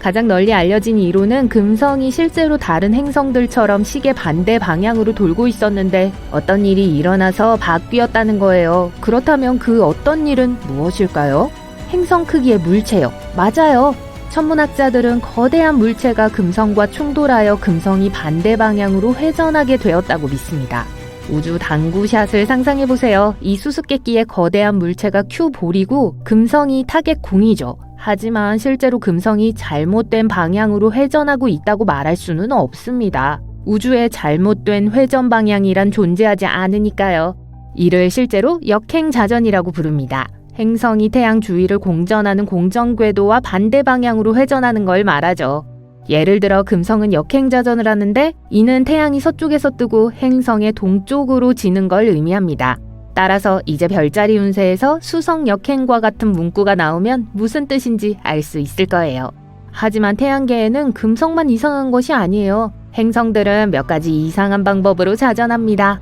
가장 널리 알려진 이론은 금성이 실제로 다른 행성들처럼 시계 반대 방향으로 돌고 있었는데 어떤 일이 일어나서 바뀌었다는 거예요. 그렇다면 그 어떤 일은 무엇일까요? 행성 크기의 물체요. 맞아요. 천문학자들은 거대한 물체가 금성과 충돌하여 금성이 반대 방향으로 회전하게 되었다고 믿습니다. 우주 당구샷을 상상해보세요. 이 수수께끼의 거대한 물체가 큐볼이고 금성이 타겟공이죠. 하지만 실제로 금성이 잘못된 방향으로 회전하고 있다고 말할 수는 없습니다. 우주에 잘못된 회전 방향이란 존재하지 않으니까요. 이를 실제로 역행자전이라고 부릅니다. 행성이 태양 주위를 공전하는 공전궤도와 반대 방향으로 회전하는 걸 말하죠. 예를 들어 금성은 역행자전을 하는데 이는 태양이 서쪽에서 뜨고 행성의 동쪽으로 지는 걸 의미합니다. 따라서 이제 별자리 운세에서 수성 역행과 같은 문구가 나오면 무슨 뜻인지 알 수 있을 거예요. 하지만 태양계에는 금성만 이상한 것이 아니에요. 행성들은 몇 가지 이상한 방법으로 자전합니다.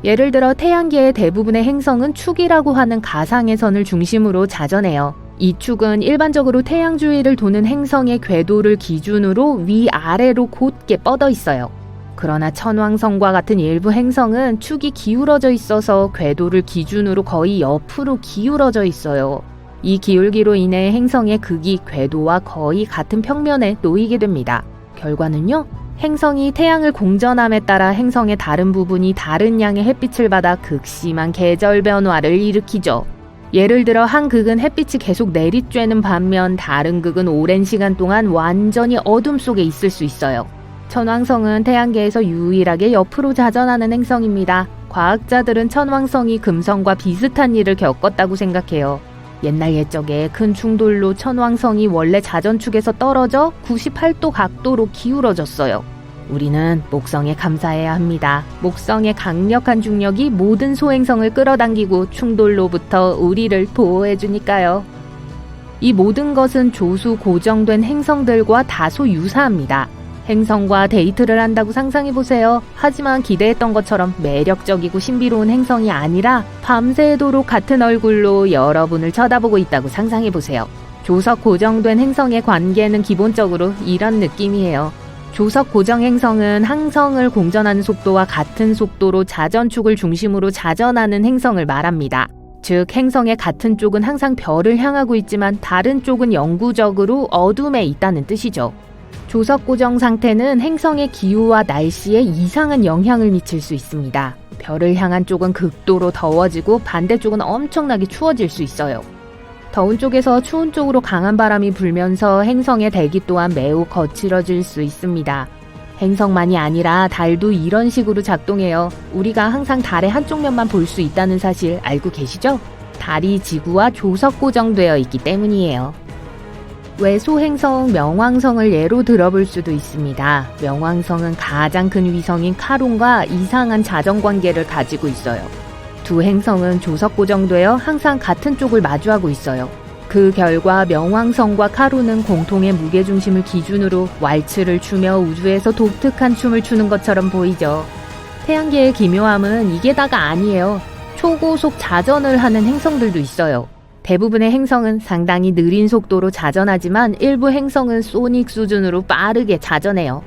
예를 들어 태양계의 대부분의 행성은 축이라고 하는 가상의 선을 중심으로 자전해요. 이 축은 일반적으로 태양 주위를 도는 행성의 궤도를 기준으로 위아래로 곧게 뻗어 있어요. 그러나 천왕성과 같은 일부 행성은 축이 기울어져 있어서 궤도를 기준으로 거의 옆으로 기울어져 있어요. 이 기울기로 인해 행성의 극이 궤도와 거의 같은 평면에 놓이게 됩니다. 결과는요? 행성이 태양을 공전함에 따라 행성의 다른 부분이 다른 양의 햇빛을 받아 극심한 계절 변화를 일으키죠. 예를 들어 한 극은 햇빛이 계속 내리쬐는 반면 다른 극은 오랜 시간 동안 완전히 어둠 속에 있을 수 있어요. 천왕성은 태양계에서 유일하게 옆으로 자전하는 행성입니다. 과학자들은 천왕성이 금성과 비슷한 일을 겪었다고 생각해요. 옛날 옛적에 큰 충돌로 천왕성이 원래 자전축에서 떨어져 98도 각도로 기울어졌어요. 우리는 목성에 감사해야 합니다. 목성의 강력한 중력이 모든 소행성을 끌어당기고 충돌로부터 우리를 보호해주니까요. 이 모든 것은 조수 고정된 행성들과 다소 유사합니다. 행성과 데이트를 한다고 상상해보세요. 하지만 기대했던 것처럼 매력적이고 신비로운 행성이 아니라 밤새도록 같은 얼굴로 여러분을 쳐다보고 있다고 상상해보세요. 조석 고정된 행성의 관계는 기본적으로 이런 느낌이에요. 조석 고정 행성은 항성을 공전하는 속도와 같은 속도로 자전축을 중심으로 자전하는 행성을 말합니다. 즉 행성의 같은 쪽은 항상 별을 향하고 있지만 다른 쪽은 영구적으로 어둠에 있다는 뜻이죠. 조석 고정 상태는 행성의 기후와 날씨에 이상한 영향을 미칠 수 있습니다. 별을 향한 쪽은 극도로 더워지고 반대쪽은 엄청나게 추워질 수 있어요. 더운 쪽에서 추운 쪽으로 강한 바람이 불면서 행성의 대기 또한 매우 거칠어질 수 있습니다. 행성만이 아니라 달도 이런 식으로 작동해요. 우리가 항상 달의 한쪽 면만 볼 수 있다는 사실 알고 계시죠? 달이 지구와 조석 고정되어 있기 때문이에요. 외소행성 명왕성을 예로 들어볼 수도 있습니다. 명왕성은 가장 큰 위성인 카론과 이상한 자전관계를 가지고 있어요. 두 행성은 조석 고정되어 항상 같은 쪽을 마주하고 있어요. 그 결과 명왕성과 카론은 공통의 무게중심을 기준으로 왈츠를 추며 우주에서 독특한 춤을 추는 것처럼 보이죠. 태양계의 기묘함은 이게 다가 아니에요. 초고속 자전을 하는 행성들도 있어요. 대부분의 행성은 상당히 느린 속도로 자전하지만 일부 행성은 소닉 수준으로 빠르게 자전해요.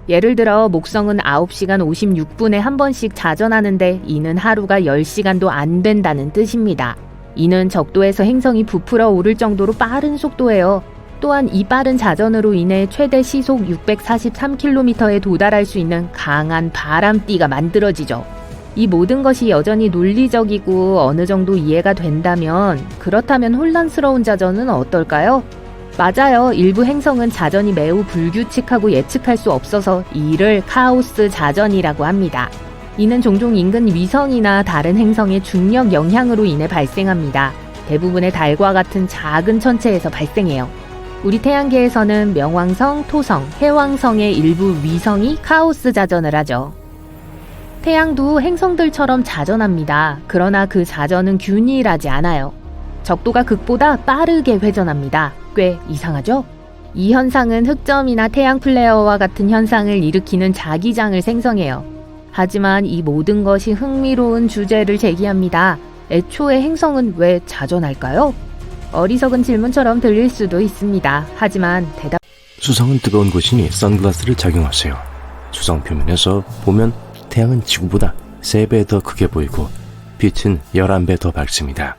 예를 들어 목성은 9시간 56분에 한 번씩 자전하는데 이는 하루가 10시간도 안 된다는 뜻입니다. 이는 적도에서 행성이 부풀어 오를 정도로 빠른 속도예요. 또한 이 빠른 자전으로 인해 최대 시속 643km에 도달할 수 있는 강한 바람띠가 만들어지죠. 이 모든 것이 여전히 논리적이고 어느 정도 이해가 된다면 그렇다면 혼란스러운 자전은 어떨까요? 맞아요. 일부 행성은 자전이 매우 불규칙하고 예측할 수 없어서 이를 카오스 자전이라고 합니다. 이는 종종 인근 위성이나 다른 행성의 중력 영향으로 인해 발생합니다. 대부분의 달과 같은 작은 천체에서 발생해요. 우리 태양계에서는 명왕성, 토성, 해왕성의 일부 위성이 카오스 자전을 하죠. 태양도 행성들처럼 자전합니다. 그러나 그 자전은 균일하지 않아요. 적도가 극보다 빠르게 회전합니다. 꽤 이상하죠? 이 현상은 흑점이나 태양 플레어와 같은 현상을 일으키는 자기장을 생성해요. 하지만 이 모든 것이 흥미로운 주제를 제기합니다. 애초에 행성은 왜 자전할까요? 어리석은 질문처럼 들릴 수도 있습니다. 하지만 수성은 뜨거운 곳이니 선글라스를 착용하세요. 수성 표면에서 보면 태양은 지구보다 3배 더 크게 보이고 빛은 11배 더 밝습니다.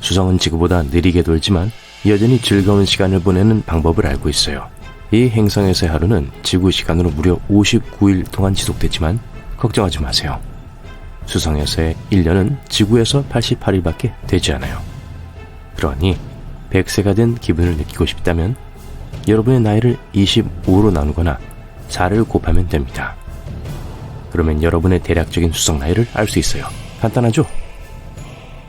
수성은 지구보다 느리게 돌지만 여전히 즐거운 시간을 보내는 방법을 알고 있어요. 이 행성에서의 하루는 지구 시간으로 무려 59일 동안 지속되지만 걱정하지 마세요. 수성에서의 1년은 지구에서 88일밖에 되지 않아요. 그러니 100세가 된 기분을 느끼고 싶다면 여러분의 나이를 25로 나누거나 4를 곱하면 됩니다. 그러면 여러분의 대략적인 수성 나이를 알 수 있어요. 간단하죠?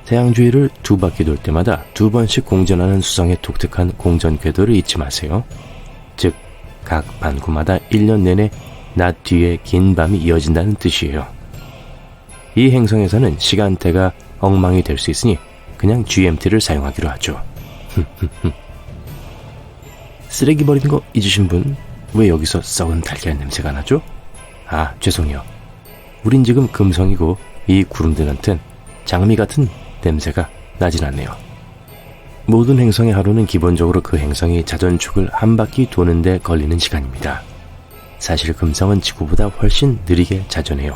태양 주위를 2바퀴 돌 때마다 2번씩 공전하는 수성의 독특한 공전 궤도를 잊지 마세요. 즉, 각 반구마다 1년 내내 낮 뒤에 긴 밤이 이어진다는 뜻이에요. 이 행성에서는 시간대가 엉망이 될 수 있으니 그냥 GMT를 사용하기로 하죠. 쓰레기 버리는 거 잊으신 분? 왜 여기서 썩은 달걀 냄새가 나죠? 아, 죄송해요. 우린 지금 금성이고 이 구름들한텐 장미 같은 냄새가 나진 않네요. 모든 행성의 하루는 기본적으로 그 행성이 자전축을 한 바퀴 도는데 걸리는 시간입니다. 사실 금성은 지구보다 훨씬 느리게 자전해요.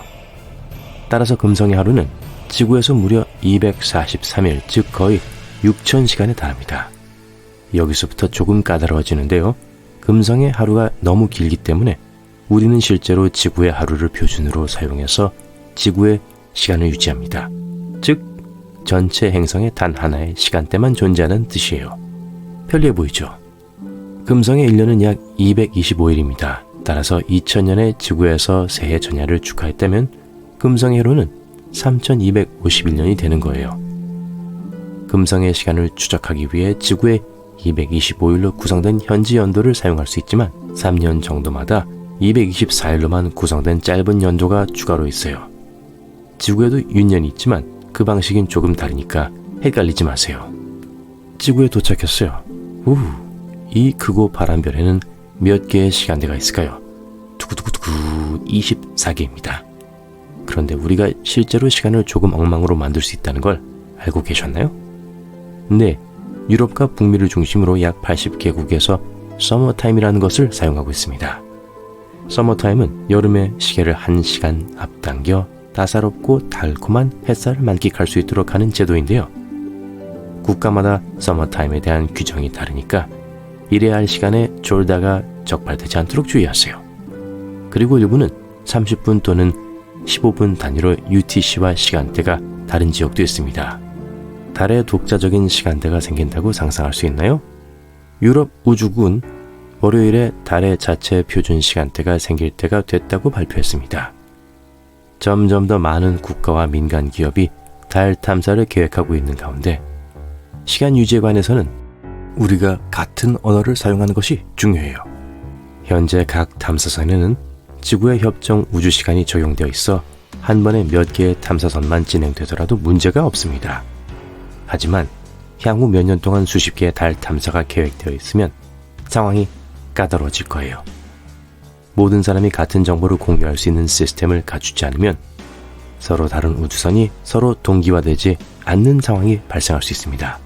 따라서 금성의 하루는 지구에서 무려 243일, 즉 거의 6000시간에 달합니다. 여기서부터 조금 까다로워지는데요. 금성의 하루가 너무 길기 때문에 우리는 실제로 지구의 하루를 표준으로 사용해서 지구의 시간을 유지합니다. 즉, 전체 행성의 단 하나의 시간대만 존재하는 뜻이에요. 편리해 보이죠? 금성의 1년은 약 225일입니다. 따라서 2000년에 지구에서 새해 전야를 축하했다면 금성의 해로는 3251년이 되는 거예요. 금성의 시간을 추적하기 위해 지구의 225일로 구성된 현지 연도를 사용할 수 있지만 3년 정도마다 224일로만 구성된 짧은 연도가 추가로 있어요. 지구에도 윤년이 있지만 그 방식은 조금 다르니까 헷갈리지 마세요. 지구에 도착했어요. 이 크고 파란 별에는 몇 개의 시간대가 있을까요? 두구두구두구 24개입니다. 그런데 우리가 실제로 시간을 조금 엉망으로 만들 수 있다는 걸 알고 계셨나요? 네, 유럽과 북미를 중심으로 약 80개국에서 서머타임이라는 것을 사용하고 있습니다. 서머타임은 여름의 시계를 1시간 앞당겨 따사롭고 달콤한 햇살을 만끽할 수 있도록 하는 제도인데요. 국가마다 서머타임에 대한 규정이 다르니까 일해야 할 시간에 졸다가 적발되지 않도록 주의하세요. 그리고 일부는 30분 또는 15분 단위로 UTC와 시간대가 다른 지역도 있습니다. 달에 독자적인 시간대가 생긴다고 상상할 수 있나요? 유럽 우주국은 월요일에 달의 자체 표준 시간대가 생길 때가 됐다고 발표했습니다. 점점 더 많은 국가와 민간 기업이 달 탐사를 계획하고 있는 가운데 시간 유지에 관해서는 우리가 같은 언어를 사용하는 것이 중요해요. 현재 각 탐사선에는 지구의 협정 우주시간이 적용되어 있어 한 번에 몇 개의 탐사선만 진행되더라도 문제가 없습니다. 하지만 향후 몇 년 동안 수십 개의 달 탐사가 계획되어 있으면 상황이 까다로워질 거예요. 모든 사람이 같은 정보를 공유할 수 있는 시스템을 갖추지 않으면 서로 다른 우주선이 서로 동기화되지 않는 상황이 발생할 수 있습니다.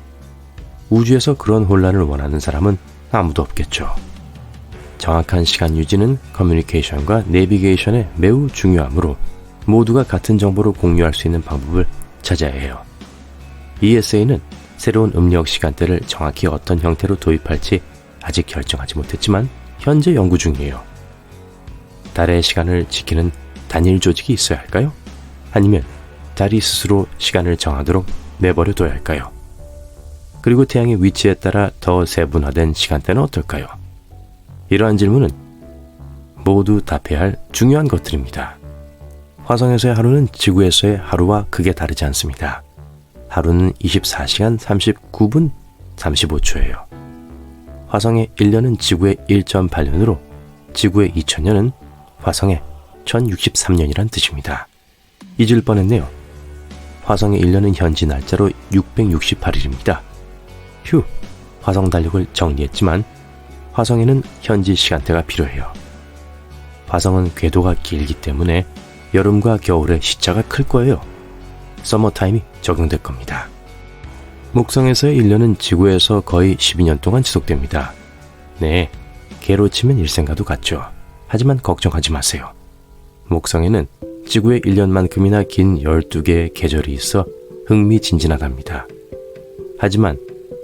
우주에서 그런 혼란을 원하는 사람은 아무도 없겠죠. 정확한 시간 유지는 커뮤니케이션과 내비게이션에 매우 중요하므로 모두가 같은 정보를 공유할 수 있는 방법을 찾아야 해요. ESA는 새로운 음력 시간대를 정확히 어떤 형태로 도입할지 아직 결정하지 못했지만 현재 연구 중이에요. 달의 시간을 지키는 단일 조직이 있어야 할까요? 아니면 달이 스스로 시간을 정하도록 내버려둬야 할까요? 그리고 태양의 위치에 따라 더 세분화된 시간대는 어떨까요? 이러한 질문은 모두 답해야 할 중요한 것들입니다. 화성에서의 하루는 지구에서의 하루와 크게 다르지 않습니다. 하루는 24시간 39분 35초예요. 화성의 1년은 지구의 1.8년으로 지구의 2000년은 화성의 1063년이란 뜻입니다. 잊을 뻔했네요. 화성의 1년은 현지 날짜로 668일입니다. 휴, 화성 달력을 정리했지만 화성에는 현지 시간대가 필요해요. 화성은 궤도가 길기 때문에 여름과 겨울의 시차가 클 거예요. 서머타임이 적용될 겁니다. 목성에서의 1년은 지구에서 거의 12년 동안 지속됩니다. 네, 개로 치면 일생과도 같죠. 하지만 걱정하지 마세요. 목성에는 지구의 1년만큼이나 긴 12개의 계절이 있어 흥미진진하답니다. 하지만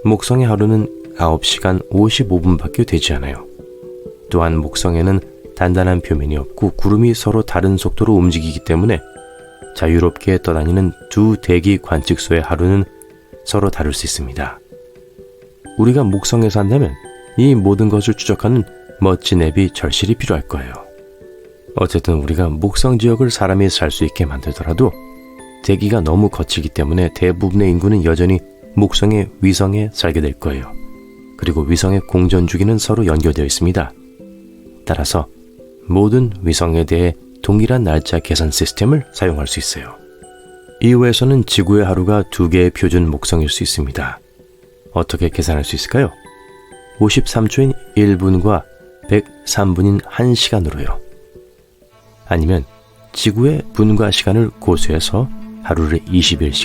목성의 하루는 9시간 55분밖에 되지 않아요. 또한 목성에는 단단한 표면이 없고 구름이 서로 다른 속도로 움직이기 때문에 자유롭게 떠다니는 두 대기 관측소의 하루는 서로 다를 수 있습니다. 우리가 목성에 산다면 이 모든 것을 추적하는 멋진 앱이 절실히 필요할 거예요. 어쨌든 우리가 목성 지역을 사람이 살 수 있게 만들더라도 대기가 너무 거치기 때문에 대부분의 인구는 여전히 목성의 위성에 살게 될 거예요. 그리고 위성의 공전 주기는 서로 연결되어 있습니다. 따라서 모든 위성에 대해 동일한 날짜 계산 시스템을 사용할 수 있어요. 이후에서는 지구의 하루가 2개의 표준 목성일 수 있습니다. 어떻게 계산할 수 있을까요? 53초인 1분과 103분인 1시간으로요. 아니면 지구의 분과 시간을 고수해서 하루를 21시간